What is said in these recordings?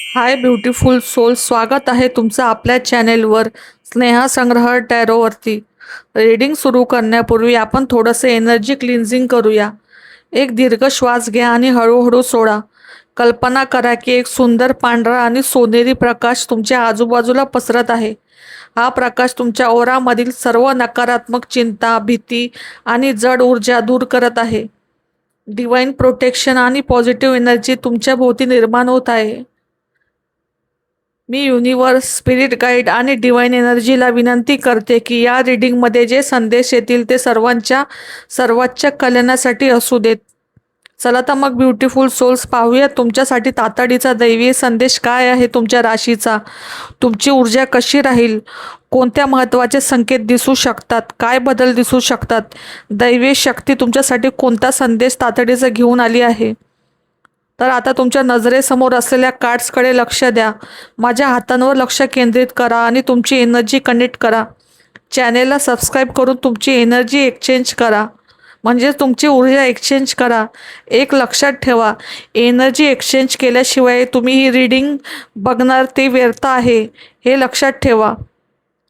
हाय beautiful soul, स्वागत आहे तुमचं आपल्या चॅनेलवर स्नेहा संग्रह टॅरोवरती. रीडिंग सुरू करण्यापूर्वी आपण थोडंसं एनर्जी क्लिन्झिंग करूया. एक दीर्घ श्वास घ्या आणि हळूहळू सोडा. कल्पना करा की एक सुंदर पांढरा आणि सोनेरी प्रकाश तुमच्या आजूबाजूला पसरत आहे. हा प्रकाश तुमच्या ओरामधील सर्व नकारात्मक चिंता, भीती आणि जड ऊर्जा दूर करत आहे. डिवाइन प्रोटेक्शन आणि पॉझिटिव्ह एनर्जी तुमच्या भोवती निर्माण होत आहे. मी युनिवर्स, स्पिरिट गाईड आणि डिवाइन एनर्जीला विनंती करते की या रीडिंगमध्ये जे संदेश येतील ते सर्वांच्या सर्वोच्च कल्याणासाठी असू देत. चला तर मग ब्युटिफुल सोल्स, पाहूया तुमच्यासाठी तातडीचा दैवी संदेश काय आहे. तुमच्या राशीचा तुमची ऊर्जा कशी राहील, कोणत्या महत्त्वाचे संकेत दिसू शकतात, काय बदल दिसू शकतात, दैवी शक्ती तुमच्यासाठी कोणता संदेश तातडीचा घेऊन आली आहे. तर आता तुमच्या नजरेसमोर असलेल्या कार्ड्सकडे लक्ष द्या. माझ्या हातांवर लक्ष केंद्रित करा आणि तुमची एनर्जी कनेक्ट करा. चॅनेलला सबस्क्राईब करून तुमची एनर्जी एक्सचेंज करा, म्हणजे तुमची ऊर्जा एक्सचेंज करा. एक लक्षात ठेवा, एनर्जी एक्सचेंज केल्याशिवाय तुम्ही ही रीडिंग बघणार ते व्यर्थ आहे, हे लक्षात ठेवा.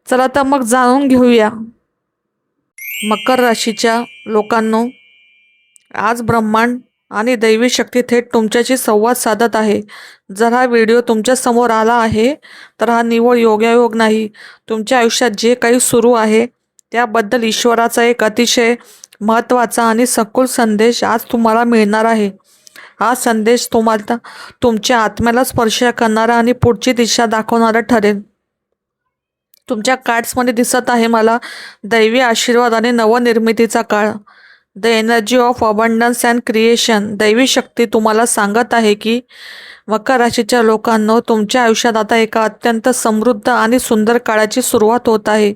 चला तर मग जाणून घेऊया. मकर राशीच्या लोकांनो, आज ब्रह्मांड आणि दैवी शक्ती थेट तुमच्याशी संवाद साधत आहे. जर हा व्हिडिओ तुमच्या समोर आला आहे तर हा निव्वळ योगायोग नाही. तुमच्या आयुष्यात जे काही सुरू आहे त्याबद्दल ईश्वराचा एक अतिशय महत्त्वाचा आणि सखोल संदेश आज तुम्हाला मिळणार आहे. हा संदेश तुम्हाला तुमच्या आत्म्याला स्पर्श करणारा आणि पुढची दिशा दाखवणारा ठरेल. तुमच्या कार्ड्समध्ये दिसत आहे मला दैवी आशीर्वाद आणि नवनिर्मितीचा काळ. The energy of abundance and creation. दैवी शक्ती तुम्हाला सांगत आहे की मकर राशीच्या लोकांनो, तुमच्या आयुष्यात आता एका अत्यंत समृद्ध आणि सुंदर काळाची सुरुवात होत आहे.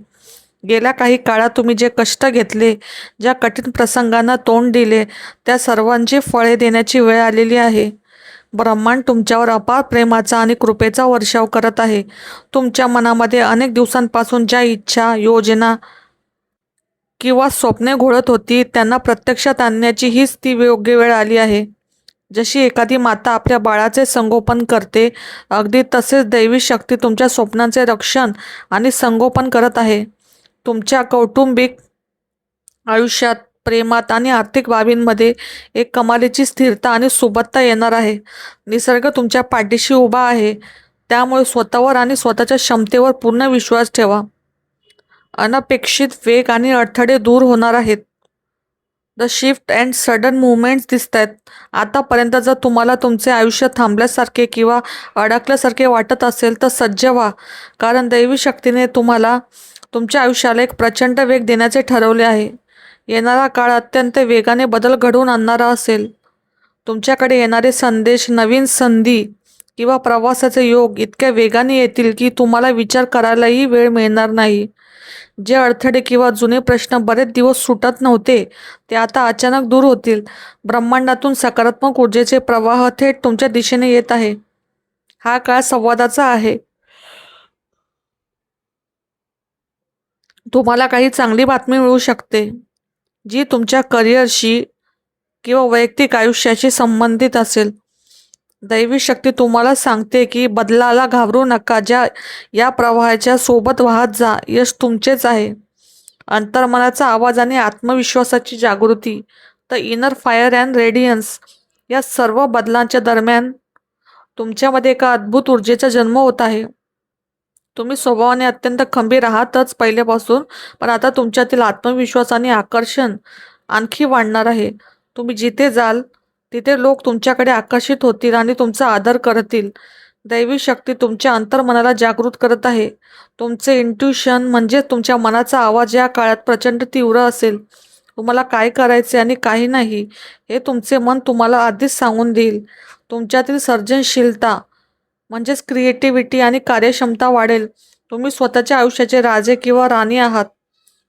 गेल्या काही काळात तुम्ही जे कष्ट घेतले, ज्या कठीण प्रसंगांना तोंड दिले, त्या सर्वांची फळे देण्याची वेळ आलेली आहे. ब्रह्मांड तुमच्यावर अपार प्रेमाचा आणि कृपेचा वर्षाव करत आहे. तुमच्या मनामध्ये अनेक दिवसांपासून ज्या इच्छा, योजना किंवा स्वप्ने घोळत होती त्यांना प्रत्यक्षात आणण्याची हीच ती योग्य वेळ आली आहे. जशी एखादी माता आपल्या बाळाचे संगोपन करते, अगदी तसेच दैवी शक्ती तुमच्या स्वप्नांचे रक्षण आणि संगोपन करत आहे. तुमच्या कौटुंबिक आयुष्यात, प्रेमात आणि आर्थिक बाबींमध्ये एक कमालीची स्थिरता आणि सुबत्ता येणार आहे. निसर्ग तुमच्या पाठीशी उभा आहे, त्यामुळे स्वतःवर आणि स्वतःच्या क्षमतेवर पूर्ण विश्वास ठेवा. अनपेक्षित वेग आणि अडथळे दूर होणार आहेत. The shift and sudden movements दिसत आहेत. आतापर्यंत जर तुम्हाला तुमचे आयुष्य थांबल्यासारखे किंवा अडकल्यासारखे वाटत असेल तर सज्ज व्हा, कारण दैवी शक्तीने तुम्हाला तुमच्या आयुष्याला एक प्रचंड वेग देण्याचे ठरवले आहे. येणारा काळ अत्यंत वेगाने बदल घडवून आणणारा असेल. तुमच्याकडे येणारे संदेश, नवीन संधी किंवा प्रवासाचे योग इतक्या वेगाने येतील की तुम्हाला विचार करायलाही वेळ मिळणार नाही. जे अडथळे किंवा जुने प्रश्न बरेच दिवस सुटत नव्हते ते आता अचानक दूर होतील. ब्रह्मांडातून सकारात्मक ऊर्जेचे प्रवाह थेट तुमच्या दिशेने येत आहे. हा काळ संवादाचा आहे. तुम्हाला काही चांगली बातमी मिळू शकते, जी तुमच्या करिअरशी किंवा वैयक्तिक आयुष्याशी संबंधित असेल. दैवी शक्ती तुम्हाला सांगते की बदलाला घाबरू नका, या प्रवाहाच्या सोबत वाहत जा. यश तुमचेच आहे. अंतर्मनाचा आवाज आणि आत्मविश्वासाची जागृती, the inner fire and radiance. या सर्व बदलांच्या दरम्यान तुमच्यामध्ये एका अद्भुत ऊर्जेचा जन्म होत आहे. तुम्ही स्वभावाने अत्यंत खंबीर आहातच पहिल्यापासून, पण आता तुमच्यातील आत्मविश्वास आणि आकर्षण आणखी वाढणार आहे. तुम्ही जिथे जाल तिथे लोक तुमच्याकडे आकर्षित होतील आणि तुमचा आदर करतील. दैवी शक्ती तुमच्या अंतर्मनाला जागृत करत आहे. तुमचे इंट्युशन म्हणजे तुमच्या मनाचा आवाज या काळात प्रचंड तीव्र असेल. तुम्हाला काय करायचे आणि काही नाही हे तुमचे मन तुम्हाला आधीच सांगून देईल. तुमच्यातील सर्जनशीलता म्हणजेच क्रिएटिव्हिटी आणि कार्यक्षमता वाढेल. तुम्ही स्वतःच्या आयुष्याचे राजे किंवा राणी आहात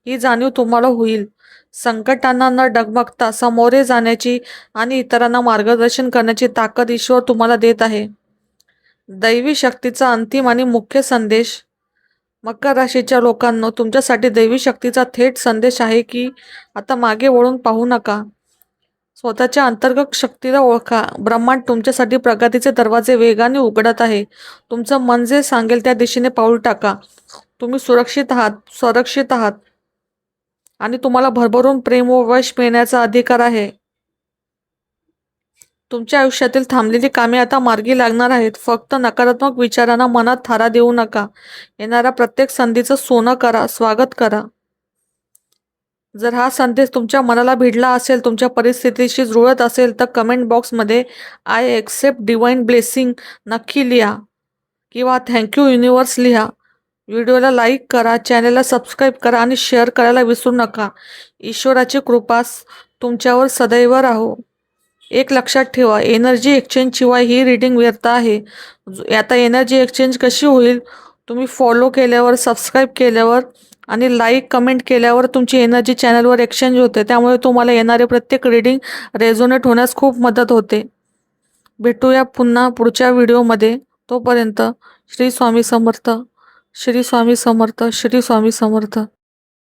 ही जाणीव तुम्हाला होईल. संकटांना न डगमगता सामोरे जाण्याची आणि इतरांना मार्गदर्शन करण्याची ताकद ईश्वर तुम्हाला देत आहे. दैवी शक्तीचा अंतिम आणि मुख्य संदेश. मकर राशीच्या लोकांनो, तुमच्यासाठी दैवी शक्तीचा थेट संदेश आहे की आता मागे वळून पाहू नका. स्वतःच्या अंतर्गत शक्तीला ओळखा. ब्रह्मांड तुमच्यासाठी प्रगतीचे दरवाजे वेगाने उघडत आहे. तुमचं मन जे सांगेल त्या दिशेने पाऊल टाका. तुम्ही सुरक्षित आहात, संरक्षित आहात आणि तुम्हाला भरभरून प्रेम व यश मिळण्याचा अधिकार आहे. तुमच्या आयुष्यातील थांबलेली कामे आता मार्गी लागणार आहेत. फक्त नकारात्मक विचारांना मनात थारा देऊ नका. येणाऱ्या प्रत्येक संधीचं सोनं करा, स्वागत करा. जर हा संदेश तुमच्या मनाला भिडला असेल, तुमच्या परिस्थितीशी जुळत असेल, तर कमेंट बॉक्समध्ये आय एक्सेप्ट डिवाइन ब्लेसिंग नक्की लिहा किंवा थँक्यू युनिवर्स लिहा. व्हिडिओला लाईक करा, चॅनलला सबस्क्राईब करा आणि शेअर करायला विसरू नका. ईश्वराची कृपा तुमच्यावर सदैव राहो. एक लक्षात ठेवा, एनर्जी एक्सचेंज शिवाय ही रीडिंग व्यर्थ आहे. आता एनर्जी एक्सचेंज कशी होईल? तुम्ही फॉलो केल्यावर, सबस्क्राईब केल्यावर आणि लाईक कमेंट केल्यावर तुमची एनर्जी चॅनलवर एक्सचेंज होते. त्यामुळे तुम्हाला येणारे प्रत्येक रीडिंग रेझोनेट होण्यास खूप मदत होते. भेटूया पुन्हा पुढच्या व्हिडिओमध्ये. तोपर्यंत श्री स्वामी समर्थ, श्री स्वामी समर्थ, श्री स्वामी समर्थ.